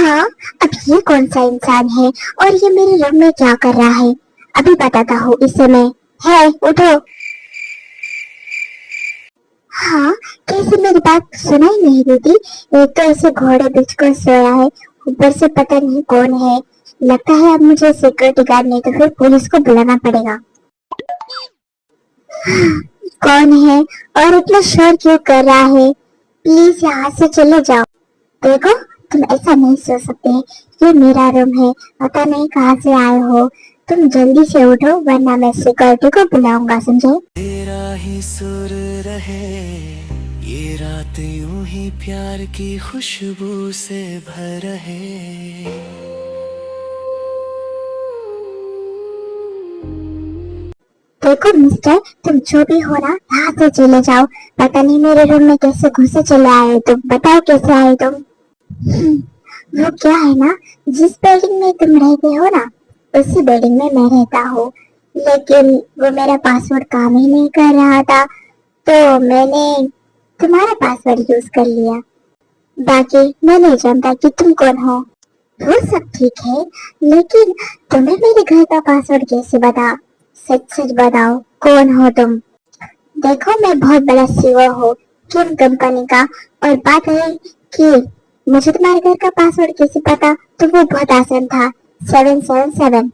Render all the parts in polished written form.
हाँ, अब ये कौन सा इंसान है और ये मेरे रूम में क्या कर रहा है? अभी बताता हूँ इस समय। है, उठो। हाँ, कैसे मेरी बात सुनाई नहीं देती? एक तो ऐसे घोड़े बीच को सोया है, ऊपर से पता नहीं कौन है। लगता है अब मुझे सिक्योरिटी गार्ड नहीं तो फिर पुलिस को बुलाना पड़ेगा। कौन है और इतना शोर क्यों कर रहा है? प्लीज यहाँ से चले जाओ। देखो, तुम ऐसा नहीं सोच सकते। ये मेरा रूम है, पता नहीं कहाँ से आए हो। तुम जल्दी से उठो वरना मैं सिक्योरिटी को बुलाऊंगा, समझे? तेरा ही सुर रहे, ये रात यूं ही प्यार की खुशबू से भर रहे। देखो मिस्टर, तुम जो भी हो ना यहाँ से चले जाओ। पता नहीं मेरे रूम में कैसे घुसे चले आए तुम, बताओ कैसे आए तुम? वो क्या है ना, जिस बिल्डिंग में तुम रहते हो ना, उसी बिल्डिंग में मैं रहता हूँ। लेकिन वो मेरा पासवर्ड काम ही नहीं कर रहा था, तो मैंने तुम्हारा पासवर्ड यूज कर लिया। बाकी मैं नहीं जानता कि तुम कौन हो। वो सब ठीक है, लेकिन तुम्हें मेरे घर का पासवर्ड कैसे बता? सच सच बताओ, कौन हो तुम? देखो, मैं बहुत बड़ा सीईओ हूँ किम कंपनी का। और बात है कि मुझे तुम्हारे घर का पासवर्ड कैसे पता, तो वो बहुत आसान था। 777।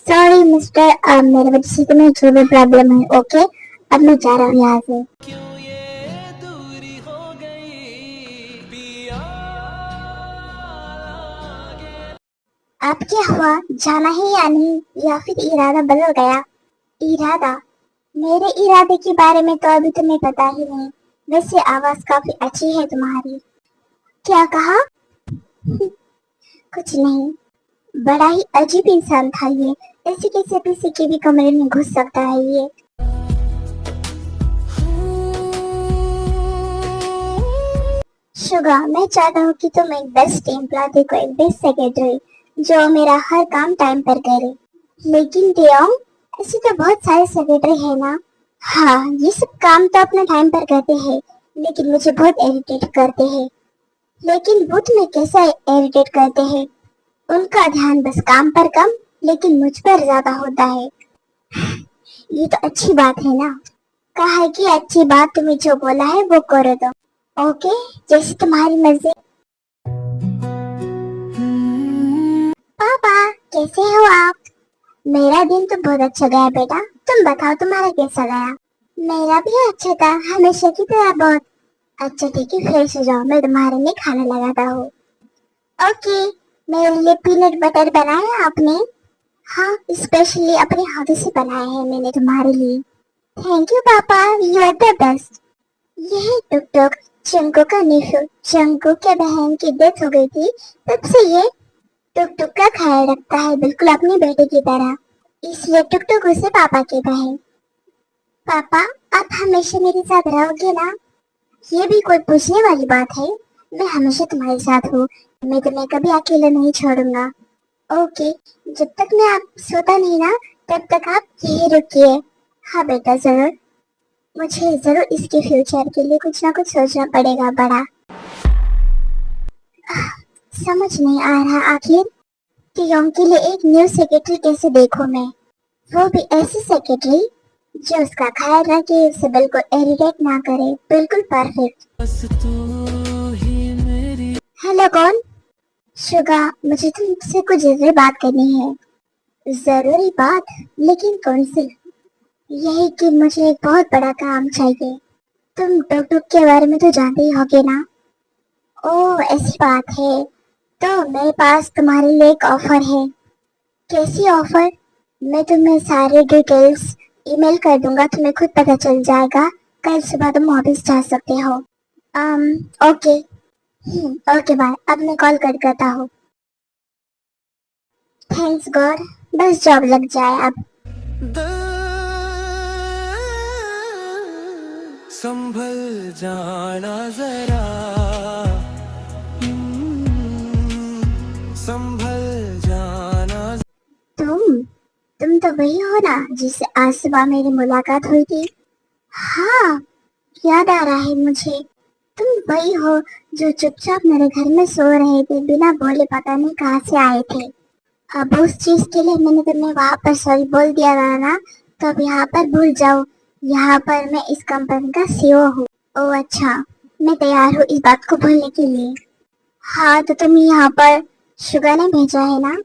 सॉरी मिस्टर, मेरे वजह से तुम्हें जो भी प्रॉब्लम है। ओके, अब मैं जा रहा हूँ यहाँ से। क्यों ये दूरी हो गई पिया लागे। अब क्या हुआ, जाना है या नहीं, या फिर इरादा बदल गया? इरादा? मेरे इरादे के बारे में तो अभी तुम्हें पता ही नहीं। वैसे आवाज काफी अच्छी है तुम्हारी। क्या कहा? कुछ नहीं। बड़ा ही अजीब इंसान था ये। ऐसे कैसे किसी के भी कमरे में घुस सकता है ये? शुगा, मैं चाहता हूँ कि तुम एक बेस्ट एम्प्लॉय देखो, एक बेस्ट सेक्रेटरी जो मेरा हर काम टाइम पर करे। लेकिन देओंग, ऐसे तो बहुत सारे सेक्रेटरी है ना। हाँ, ये सब काम तो अपने टाइम पर करते हैं, लेकिन मुझे बहुत इरिटेट करते हैं। लेकिन वो तुम्हें कैसा इरिटेट करते हैं? उनका ध्यान बस काम पर कम, लेकिन मुझ पर ज्यादा होता है। ये तो अच्छी बात है ना। कहा है कि अच्छी बात, तुम्हें जो बोला है वो करो तो। ओके, जैसे तुम्हारी मर्जी। पापा, कैसे हो आप? मेरा दिन तो बहुत अच्छा गया बेटा। तुम बताओ तुम्हारा कैसा गया? मेरा भी अच्छा था, हमेशा की तरह बहुत। अच्छा ठीक है, फ्रेश हो जाओ, मैं तुम्हारे लिए खाना लगाता हूँ। ओके। मेरे लिए पीनट बटर बनाया आपने? हाँ, स्पेशली अपने हाथों से बनाया है मैंने तुम्हारे लिए। थैंक यू पापा, यू आर द बेस्ट। यही टुक टुक, चंको का नेफ्यू। चंको के बहन की डेथ हो गई थी, तब से ये टुक टुक का ख्याल रखता है, बिल्कुल अपने बेटे की तरह। इसलिए टुक टुक उसे पापा की बहन। पापा, आप हमेशा मेरे साथ रहोगे ना? ये भी कोई पूछने वाली बात है? मैं हमेशा तुम्हारे साथ हूँ। मैं तुम्हें कभी अकेले नहीं छोड़ूंगा। ओके, जब तक मैं आप सोता नहीं ना, तब तक आप यही रुकिए। हाँ बेटा, जरूर। मुझे जरूर इसके फ्यूचर के लिए कुछ ना कुछ सोचना पड़ेगा बड़ा। समझ नहीं आ रहा आखिर टियोंग के लिए एक न्यू सेक्रेटरी कैसे देखूं मैं। वो भी ऐसी सेक्रेटरी जो उसका ख्याल रखे, उसे बिल्कुल इरिटेट ना करे, बिल्कुल परफेक्ट। बस तू ही मेरी। हेलो, कौन? शुगा, मुझे तुमसे कुछ जरूरी बात करनी है। जरूरी बात? लेकिन कौन सी? यही कि मुझे एक बहुत बड़ा काम चाहिए। तुम टुक टुक के बारे में तो जानते ही होगे ना? ओह, ऐसी बात है। तो मेरे पास तुम्हारे लिए एक ऑफर है। कैसी ऑफर? मैं तुम्हें सारे डिटेल्स ईमेल कर दूंगा, तुम्हें खुद पता चल जाएगा। कल सुबह तुम ऑफिस जा सकते हो। ओके। ओके बाय, अब मैं कॉल कट करता हूँ। थैंक्स गॉड, बस जॉब लग जाए अब। संभल जाना जरा, संभल जाना। तुम तो वही हो ना जिससे आज सुबह मेरी मुलाकात हुई थी? हाँ, याद आ रहा है मुझे। तुम वही हो जो चुपचाप मेरे घर में सो रहे थे, बिना बोले पता नहीं कहाँ से आए थे। अब उस चीज के लिए मैंने तुम्हें वहां पर सॉरी बोल दिया था ना, तो अब यहाँ पर भूल जाओ। यहाँ पर मैं इस कंपनी का सीईओ हूँ। ओह अच्छा, मैं तैयार हूँ इस बात को भूलने के लिए। हाँ तो तुम यहाँ पर शुगर ने भेजा है ना?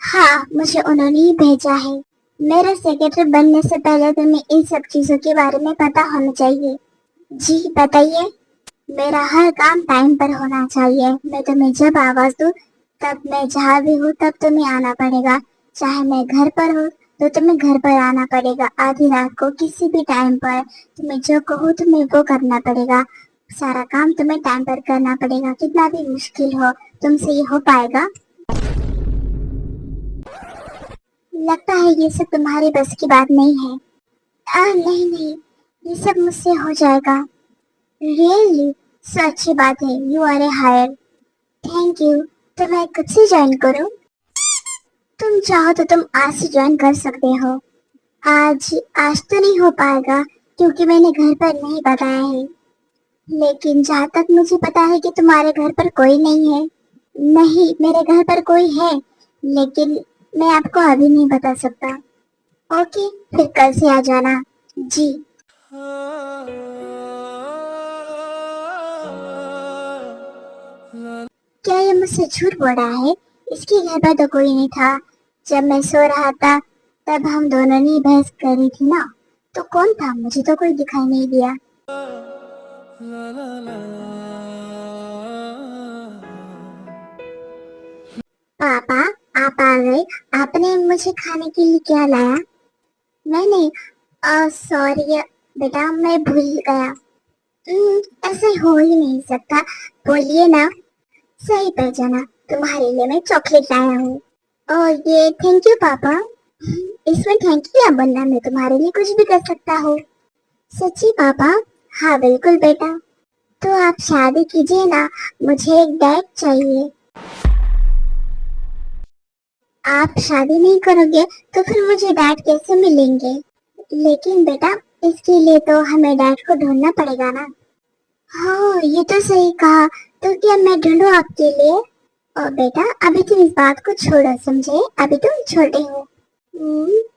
हाँ, मुझे उन्होंने ही भेजा है। मेरे सेक्रेटरी बनने से पहले तुम्हें इन सब चीजों के बारे में पता होना चाहिए। जी बताइए। मेरा हर काम टाइम पर होना चाहिए। मैं तुम्हें जब आवाज दूं तब मैं जहाँ भी हूँ तब तुम्हें आना पड़ेगा। चाहे मैं घर पर हूँ तो तुम्हें घर पर आना पड़ेगा। आधी रात को किसी भी टाइम पर तुम्हें जो कहूँ तुम्हें वो करना पड़ेगा। सारा काम तुम्हें टाइम पर करना पड़ेगा, कितना भी मुश्किल हो। तुमसे ये हो पाएगा? लगता है ये सब तुम्हारी बस की बात नहीं है। नहीं नहीं, ये सब मुझसे हो जाएगा। रियली? सो अच्छी बात है, you are a hire. Thank you. तो मैं कब से ज्वाइन करूं? तुम चाहो तो तुम आज से ज्वाइन कर सकते हो। आज आज तो नहीं हो पाएगा क्योंकि मैंने घर पर नहीं बताया है। लेकिन जहाँ तक मुझे पता है कि तुम्हारे घर पर कोई नहीं है। नहीं, मेरे घर पर कोई है, लेकिन मैं आपको अभी नहीं बता सकता। ओके, फिर कल से आ जाना। जी। क्या ये मुझसे झूठ बोल रहा है? इसके घर पर तो कोई नहीं था। जब मैं सो रहा था तब हम दोनों ने बहस करी थी ना। तो कौन था? मुझे तो कोई दिखाई नहीं दिया। पापा, आप आ गए। आपने मुझे खाने के लिए क्या लाया? मैंने सॉरी बेटा, मैं भूल गया। ऐसे हो ही नहीं सकता। बोलिए ना। सही पहचाना, तुम्हारे लिए मैं चॉकलेट लाया हूँ। और ये थैंक यू पापा। इसमें थैंक यू क्या बोलना, मैं तुम्हारे लिए कुछ भी कर सकता हूँ। सच्ची पापा? हाँ बिल्कुल बेटा। तो आप शादी कीजिए ना, मुझे एक डैड चाहिए। आप शादी नहीं करोगे तो फिर मुझे डैड कैसे मिलेंगे? लेकिन बेटा, इसके लिए तो हमें डैड को ढूंढना पड़ेगा ना। हाँ ये तो सही कहा। तो क्या मैं ढूंढूं आपके लिए? और बेटा अभी तुम इस बात को छोड़ो, समझे? अभी तुम छोटे हो।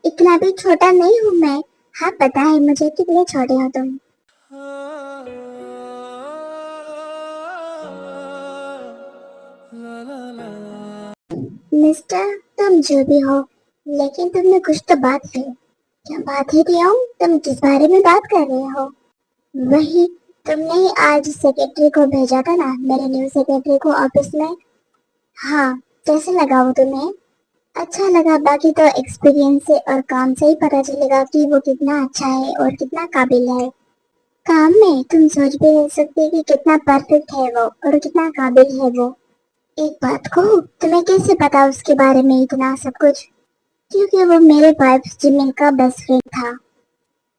इतना भी छोटा नहीं हूँ मैं। हाँ पता है मुझे कितने छोटे हो तुम। मिस्टर, तुम जो भी हो, लेकिन तुमने कुछ तो बात की। क्या बात है रियोंग? तुम किस बारे में बात कर रहे हो? वही, तुमने ही आज सेक्रेटरी को भेजा था ना, मेरे न्यू सेक्रेटरी को ऑफिस में। हाँ, कैसे लगा वो तुम्हें? अच्छा लगा। बाकी तो एक्सपीरियंस से और काम से ही पता चलेगा कि वो कितना अच्छा है और कितना काबिल है। काम में तुम सोच भी नहीं सकते कि कितना परफेक्ट है वो और कितना काबिल है वो। एक बात कहूँ, तुम्हें कैसे पता उसके बारे में इतना सब कुछ? क्योंकि वो मेरे वाइफ जिमिन का बेस्ट फ्रेंड था।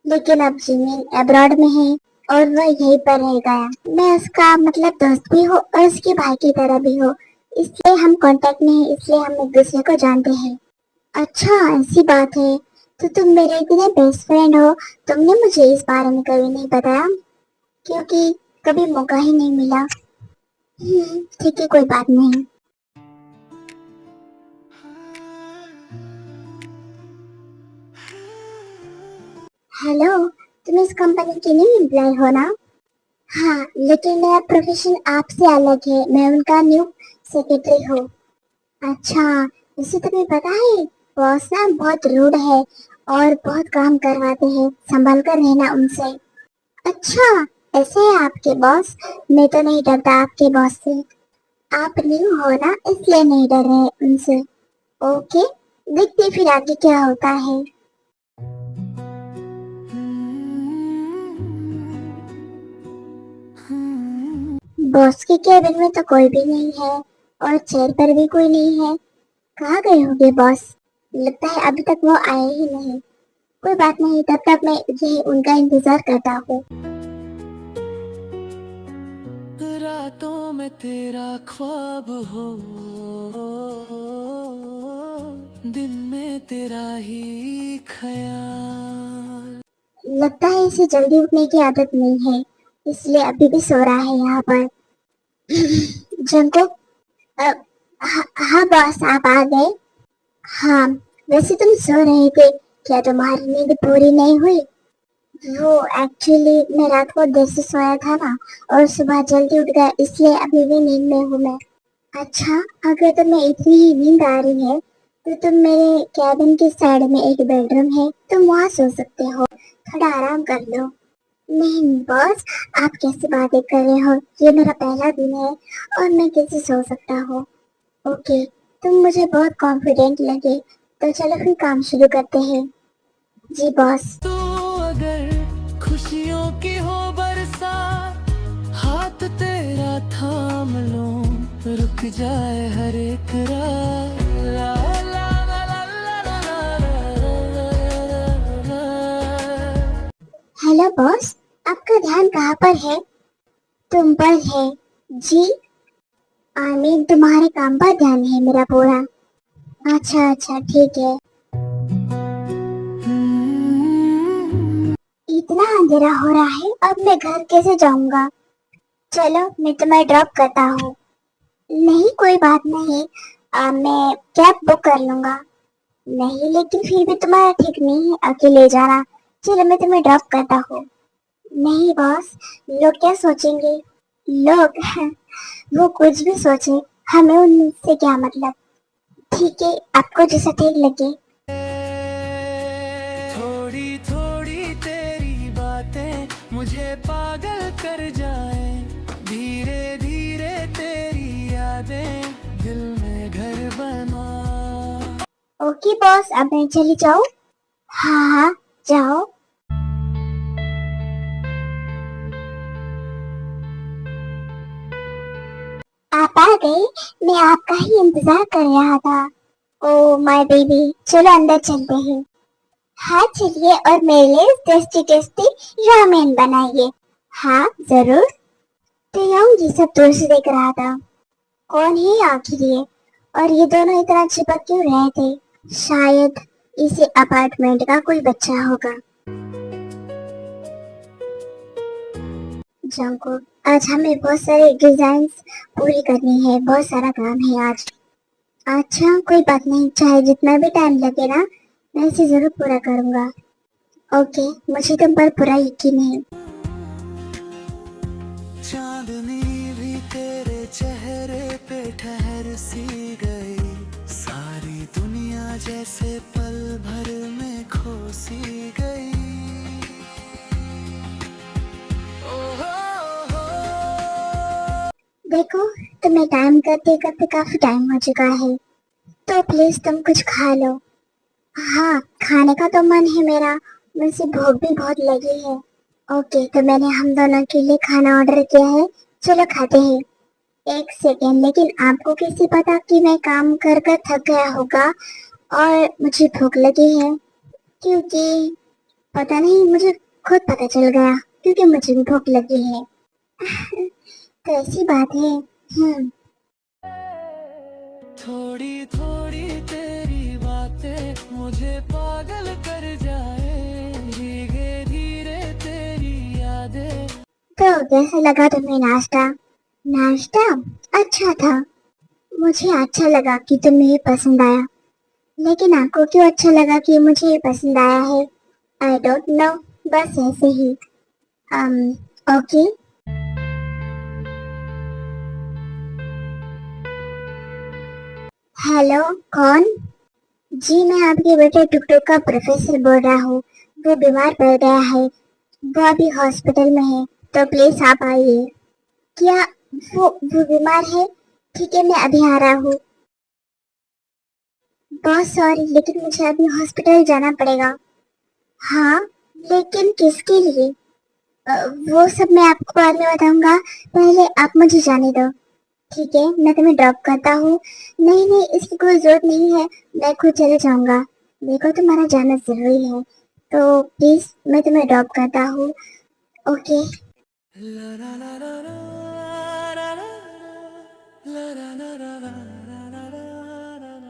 लेकिन अब जिमिन अब्रॉड में है और वह यहीं पर रह गया। मैं उसका मतलब दोस्त भी हूँ और उसके भाई की तरह भी हूँ। इसलिए हम कांटेक्ट में हैं, इसलिए हम एक दूसरे को जानते हैं। अच्छा ऐसी बात है। तो तुम मेरे इतने बेस्ट फ्रेंड हो, तुमने मुझे इस बारे में कभी नहीं बताया? क्योंकि कभी मौका ही नहीं मिला। ठीक है, कोई बात नहीं। हेलो, तुम इस कंपनी की न्यू एम्प्लॉय हो ना? हाँ, लेकिन मेरा प्रोफेशन आपसे अलग है। मैं उनका न्यू सेक्रेटरी हूँ। अच्छा, इसे तुम्हें पता है बॉस ना बहुत रूड है और बहुत काम करवाते हैं। संभल कर रहना उनसे। अच्छा, ऐसे है आपके बॉस? मैं तो नहीं डरता आपके बॉस से। आप न्यू हो ना, इसलिए नहीं डर रहे उनसे। ओके, देखते फिर आगे क्या होता है। बॉस के केबिन में तो कोई भी नहीं है और चेयर पर भी कोई नहीं है। कहाँ गए होंगे बॉस? लगता है अभी तक वो आए ही नहीं। कोई बात नहीं, तब तक मैं यही उनका इंतजार करता हूँ। रातों में तेरा ख्वाब हो, दिन में तेरा ही ख्याल। लगता है इसे जल्दी उठने की आदत नहीं है इसलिए अभी भी सो रहा है यहाँ पर। जंकुक, हाँ बॉस, आप आ गए? हाँ, वैसे तुम सो रहे थे, क्या तुम्हारी नींद पूरी नहीं हुई? वो एक्चुअली मैं रात को देर से सोया था ना, और सुबह जल्दी उठ गया, इसलिए अभी भी नींद में हूँ मैं। अच्छा, अगर तुम्हें इतनी ही नींद आ रही है तो तुम मेरे कैबिन के साइड में एक बेडरूम है, तुम वहाँ सो सकते हो, थोड़ा आराम कर लो। नहीं बॉस, आप कैसी बातें कर रहे हो? ये मेरा पहला दिन है और मैं कैसे सो सकता हूँ? ओके, तुम मुझे बहुत कॉन्फिडेंट लगे, तो चलो फिर काम शुरू करते हैं। जी बॉस। तू अगर खुशियों की हो बरसात, हाथ तेरा थाम लूं, रुक जाए हर एक रात। ला ला ला ला ला ला ला ला ला ला। हेलो बॉस, आपका ध्यान कहाँ पर है? तुम पर है। जी, आमीन, तुम्हारे काम पर ध्यान है मेरा पूरा। अच्छा अच्छा, ठीक है। इतना अंधेरा हो रहा है, अब मैं घर कैसे जाऊंगा? चलो मैं तुम्हें ड्रॉप करता हूँ। नहीं, कोई बात नहीं, मैं कैब बुक कर लूंगा। नहीं, लेकिन फिर भी तुम्हारा ठीक नहीं है अकेले जाना। चलो मैं तुम्हें ड्रॉप करता हूँ। नहीं बॉस, लोग क्या सोचेंगे? लोग वो कुछ भी सोचे, हमें उनसे क्या मतलब। ठीक है, आपको जैसा ठीक लगे। थोड़ी थोड़ी तेरी बातें मुझे पागल कर जाए, धीरे धीरे तेरी यादें दिल में घर बना। ओके बॉस, अब मैं चली जाऊँ? हाँ हाँ, जाओ। आप आ गए, मैं आपका ही इंतजार कर रहा था। ओ माय बेबी, चलो अंदर चलते हैं। हाँ चलिए, और मेरे लिए टेस्टी टेस्टी रामेन बनाइए। हाँ जरूर। तो यंग सब दूर से देख रहा था। कौन है आखिर ये? और ये दोनों इतना चिपक क्यों रहे थे? शायद इसी अपार्टमेंट का कोई बच्चा होगा। जंको, आज हमें बहुत सारे डिजाइन पूरी करनी है, बहुत सारा काम है आज। अच्छा कोई बात नहीं, चाहे जितना भी टाइम लगे ना, मैं इसे जरूर पूरा करूंगा। ओके, मुझे तुम पर पूरा यकीन है। चांदनी भी तेरे चेहरे पे ठहर सी गई, सारी दुनिया जैसे पल भर में खो सी गई। ओ हो। देखो, तुम्हें टाइम करते करते काफी टाइम हो चुका है, तो प्लीज तुम कुछ खा लो। हाँ, खाने का तो मन है मेरा, मुझे भूख भी बहुत लगी है। ओके, तो मैंने हम दोनों के लिए खाना ऑर्डर किया है, चलो खाते हैं। एक सेकेंड, लेकिन आपको कैसे पता कि मैं काम कर कर थक गया होगा और मुझे भूख लगी है? क्योंकि पता नहीं, मुझे खुद पता चल गया, क्योंकि मुझे भी भूख लगी है। तो ऐसी बात है। थोड़ी थोड़ी तेरी बातें मुझे पागल कर जाए, धीरे धीरे तेरी यादें। तो कैसा लगा तुम्हें नाश्ता? नाश्ता अच्छा था। मुझे अच्छा लगा कि तुम्हें ये पसंद आया, लेकिन आपको क्यों अच्छा लगा कि मुझे ये पसंद आया है? आई डोंट नो, बस ऐसे ही। um, okay. हेलो, कौन? जी, मैं आपके बेटे टुकटुक का प्रोफेसर बोल रहा हूँ। वो बीमार पड़ गया है, वो अभी हॉस्पिटल में है, तो प्लीज आप आइए। क्या वो बीमार है? ठीक है, मैं अभी आ रहा हूँ। बहुत सॉरी, लेकिन मुझे अभी हॉस्पिटल जाना पड़ेगा। हाँ, लेकिन किसके लिए? वो सब मैं आपको बाद में बताऊंगा, पहले आप मुझे जाने दो। ठीक है, मैं तुम्हें ड्रॉप करता हूँ। नहीं नहीं, इसकी कोई जरूरत नहीं है, मैं खुद चले जाऊंगा। देखो, तुम्हारा जाना जरूरी है, तो प्लीज मैं तुम्हें ड्रॉप करता हूँ। ओके। ला ला ला ला ला ला ला ला ला ला ला ला ला ला ला ला ला।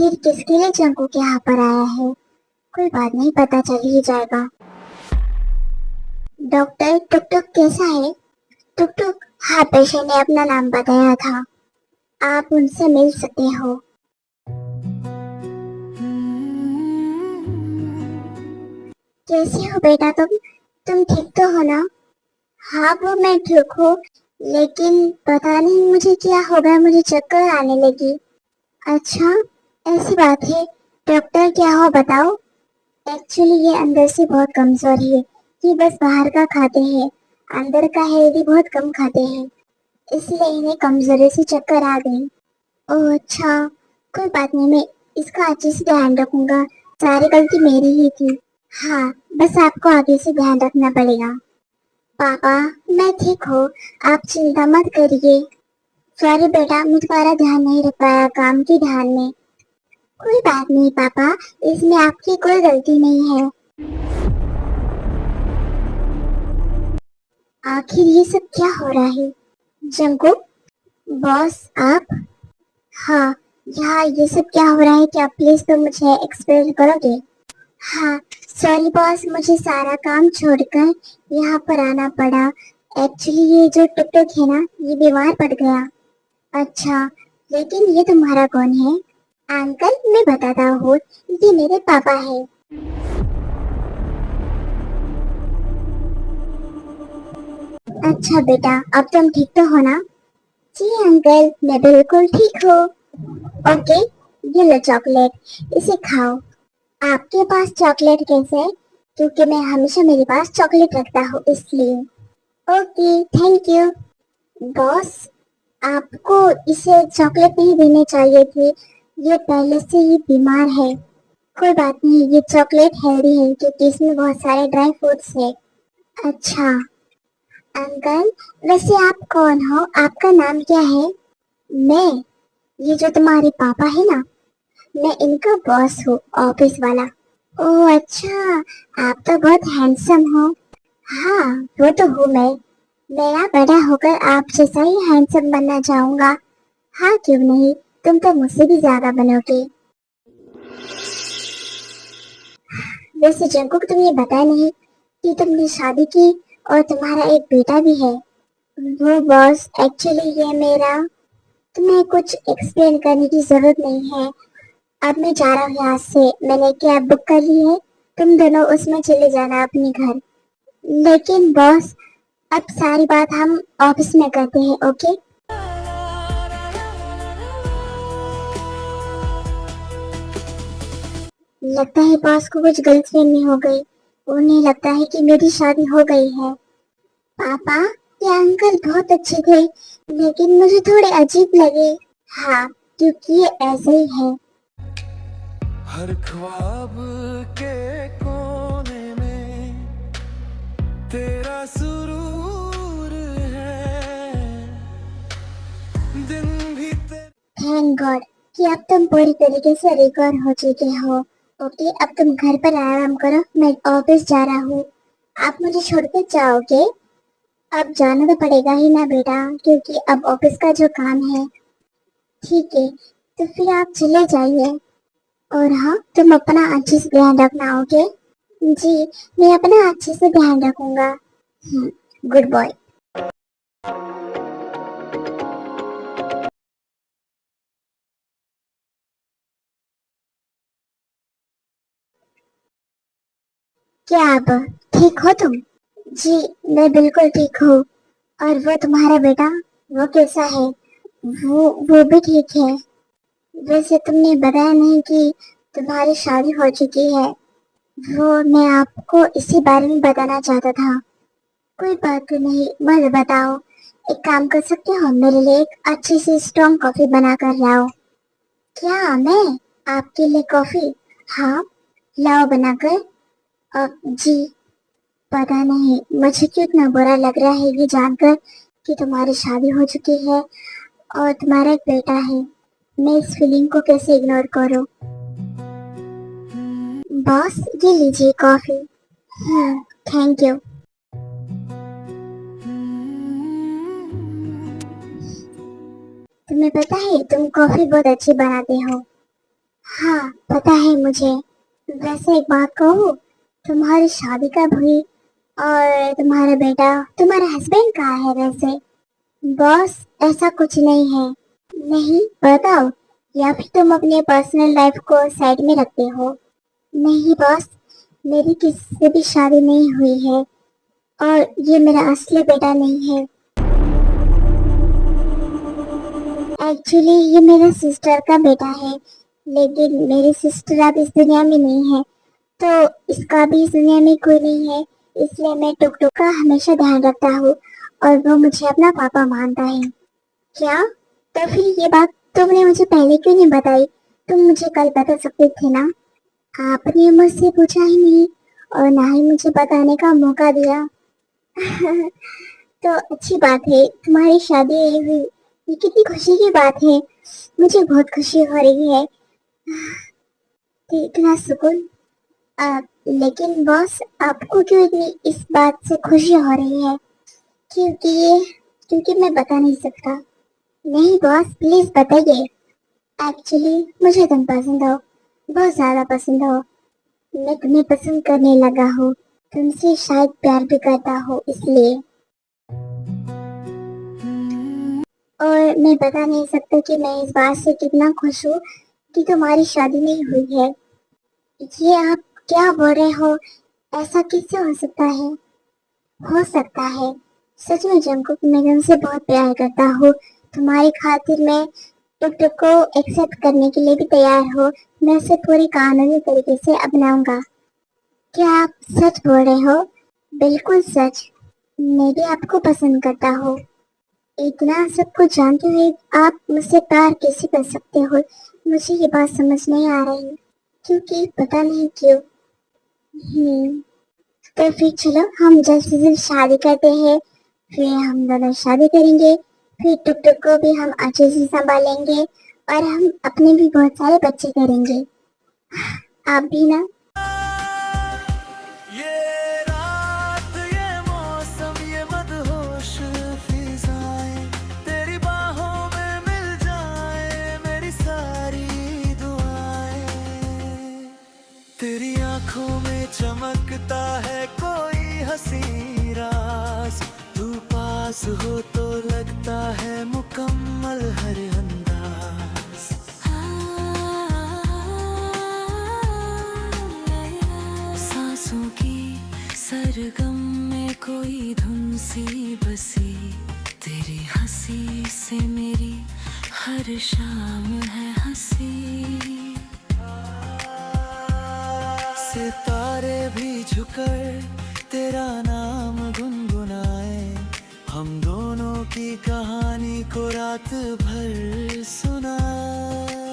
आखिर किसके लिए जंकुक यहाँ पर आया है? कोई बात नहीं, पता चल ही जाएगा। डॉक्टर, टुक टुक कैसा है? टुक टुक, हाँ, पेशेंट ने अपना नाम बताया था, आप उनसे मिल सकते हो। कैसे हो बेटा तुम ठीक तो हो ना? हाँ, वो मैं ठीक हूँ, लेकिन पता नहीं मुझे क्या हो गया, मुझे चक्कर आने लगी। अच्छा, ऐसी बात है। डॉक्टर क्या हो बताओ? एक्चुअली ये अंदर से बहुत कमजोर है, ये बस बाहर का खाते हैं, अंदर का हेल्दी बहुत कम खाते हैं, इसलिए इन्हें कमजोरी से चक्कर आ गई। ओह अच्छा, कोई बात नहीं, मैं इसका अच्छे से ध्यान रखूंगा, सारी गलती मेरी ही थी। हाँ, बस आपको आगे से ध्यान रखना पड़ेगा। पापा, मैं ठीक हूँ, आप चिंता मत करिए। सॉरी बेटा, मैं तुम्हारा ध्यान नहीं रख पाया काम के ध्यान में। कोई बात नहीं पापा, इसमें आपकी कोई गलती नहीं है। आखिर ये सब क्या हो रहा है? जंकुक, बॉस आप? हाँ, यहाँ ये सब क्या हो रहा है, क्या प्लीज तो मुझे एक्सप्लेन करोगे? हाँ, सॉरी बॉस, मुझे सारा काम छोड़कर यहाँ पर आना पड़ा। एक्चुअली ये जो टुकटुक है ना, ये बीमार पड़ गया। अच्छा, लेकिन ये तुम्हारा कौन है? अंकल, मैं बताता हूँ, ये मेरे पापा है। अच्छा बेटा, अब तुम ठीक तो हो ना? जी अंकल, मैं बिल्कुल ठीक हूँ। ओके, ये लो चॉकलेट, इसे खाओ। आपके पास चॉकलेट कैसे? क्योंकि मैं हमेशा मेरे पास चॉकलेट रखता हूँ इसलिए। Okay, thank you. बॉस, आपको इसे चॉकलेट नहीं देनी चाहिए थी, ये पहले से ही बीमार है। कोई बात नहीं, ये चॉकलेट हेल्दी है क्योंकि इसमें बहुत सारे ड्राई फ्रूट्स है। अच्छा अंकल, वैसे आप कौन हो, आपका नाम क्या है? मैं, ये जो तुम्हारे पापा है ना, मैं इनका बॉस हूँ, ऑफिस वाला। ओह अच्छा, आप तो बहुत हैंडसम हो। हाँ, वो तो हूँ मैं ना बड़ा होकर आप जैसा ही हैंडसम बनना चाहूंगा। हाँ क्यों नहीं, तुम तो मुझसे भी ज्यादा बनोगे। वैसे जंकुक, तुम ये बताया नहीं कि तुमने शादी की और तुम्हारा एक बेटा भी है। वो बॉस, एक्चुअली ये मेरा, तुम्हें कुछ एक्सप्लेन करने की जरूरत नहीं है। अब मैं जा रहा हूँ यहाँ से, मैंने कैब बुक कर ली है, तुम दोनों उसमें चले जाना अपने घर। लेकिन बॉस, अब सारी बात हम ऑफिस में करते हैं, ओके? लगता है बॉस को कुछ गलतफहमी हो गई, उन्हें लगता है कि मेरी शादी हो गई है। पापा, ये अंकल बहुत अच्छे थे, लेकिन मुझे थोड़े अजीब लगे। हाँ, क्योंकि ये ऐसे ही है। हर ख्वाब के कोने में तेरा सुरूर है, दिन भी थैंक गॉड कि अब तुम पूरी तरीके से रिकवर हो चुके हो। ओके, अब तुम घर पर आराम करो, मैं ऑफिस जा रहा हूँ। आप मुझे छोड़कर जाओगे? अब जाना तो पड़ेगा ही ना बेटा, क्योंकि अब ऑफिस का जो काम है। ठीक है, तो फिर आप चले जाइए। और हाँ, तुम अपना अच्छे से ध्यान रखना, ओके? जी, मैं अपना अच्छे से ध्यान रखूंगा। Good boy. क्या अब ठीक हो तुम? जी, मैं बिल्कुल ठीक हूँ। और वो तुम्हारा बेटा, वो कैसा है? वो भी ठीक है। वैसे तुमने बताया नहीं कि तुम्हारी शादी हो चुकी है। वो मैं आपको इसी बारे में बताना चाहता था। कोई बात नहीं, मत बताओ। एक काम कर सकते हो, मेरे लिए एक अच्छी सी स्ट्रॉन्ग कॉफी बना कर लाओ। क्या मैं आपके लिए कॉफी? हाँ, लाओ बनाकर। अब जी, पता नहीं मुझे क्यों इतना बुरा लग रहा है ये जानकर कि तुम्हारी शादी हो चुकी है और तुम्हारा एक बेटा है। मैं इस फीलिंग को कैसे इग्नोर करूं? बॉस, ये लीजिए कॉफी। Thank you. तुम्हें पता है तुम कॉफी बहुत अच्छी बनाते हो। हाँ, पता है मुझे। वैसे एक बात कहूँ, तुम्हारी शादी कब हुई? और तुम्हारा बेटा, तुम्हारा हस्बैंड कहाँ है वैसे? बॉस, ऐसा कुछ नहीं है। नहीं, बताओ। या फिर तुम अपने पर्सनल लाइफ को साइड में रखते हो? नहीं बॉस, मेरी किसी से भी शादी नहीं हुई है और ये मेरा असली बेटा नहीं है। एक्चुअली ये मेरे सिस्टर का बेटा है, लेकिन मेरी सिस्टर अब इस दुनिया में नहीं है, तो इसका भी इस दुनिया में कोई नहीं है, इसलिए मैं टुक टुक का हमेशा ध्यान रखता हूँ और वो मुझे अपना पापा मानता है। क्या? तो फिर ये बात तुमने मुझे पहले क्यों नहीं बताई? तुम मुझे कल बता सकते थे ना। आपने मुझसे पूछा ही नहीं और ना ही मुझे बताने का मौका दिया। तो अच्छी बात है, तुम्हारी शादी हुई, ये कितनी खुशी की बात है। मुझे बहुत खुशी हो रही है। तो इतना सुकून। लेकिन बॉस, आपको क्यों इतनी इस बात से खुशी हो रही है? क्योंकि मैं बता नहीं सकता। नहीं बॉस, प्लीज बताइए। एक्चुअली मुझे तुम पसंद हो, बहुत ज्यादा पसंद हो। मैं तुम्हें पसंद करने लगा हूँ, तुमसे शायद प्यार भी करता हूँ इसलिए। और मैं बता नहीं सकता कि मैं इस बात से कितना खुश हूँ कि तुम्हारी शादी नहीं हुई है। ये आप क्या बोल रहे हो? ऐसा कैसे हो सकता है? हो सकता है। सच में जंकुक, मैं तुमसे बहुत प्यार करता हूँ। तुम्हारी खातिर मैं टुक टुक को एक्सेप्ट करने के लिए भी तैयार हूँ। मैं उसे पूरी कानूनी तरीके से अपनाऊंगा। क्या आप सच बोल रहे हो? बिल्कुल सच। मैं भी आपको पसंद करता हूँ। इतना सब कुछ जानते हुए आप मुझसे प्यार कैसे कर सकते हो? मुझे ये बात समझ नहीं आ रही, क्योंकि पता नहीं क्यों। हम्म तो फिर चलो हम जल्द से जल्द शादी करते हैं, फिर हम दोनों शादी करेंगे, फिर टुक टुक को भी हम अच्छे से संभालेंगे और हम अपने भी बहुत सारे बच्चे करेंगे। आप भी ना। ये रात, ये मौसम, ये मदहोश फिजाएं तेरी बाहों में मिल जाए, मेरी सारी दुआएं। तेरी आंखों में चमकता है कोई हंसी राज, तू पास हो तो लगता है मुकम्मल हर अंदाज। सांसों की सरगम में कोई धुन सी बसी, तेरी हंसी से मेरी हर शाम है हंसी। सितारे भी झुकर तेरा नाम गुनगुनाए, हम दोनों की कहानी को रात भर सुनाए।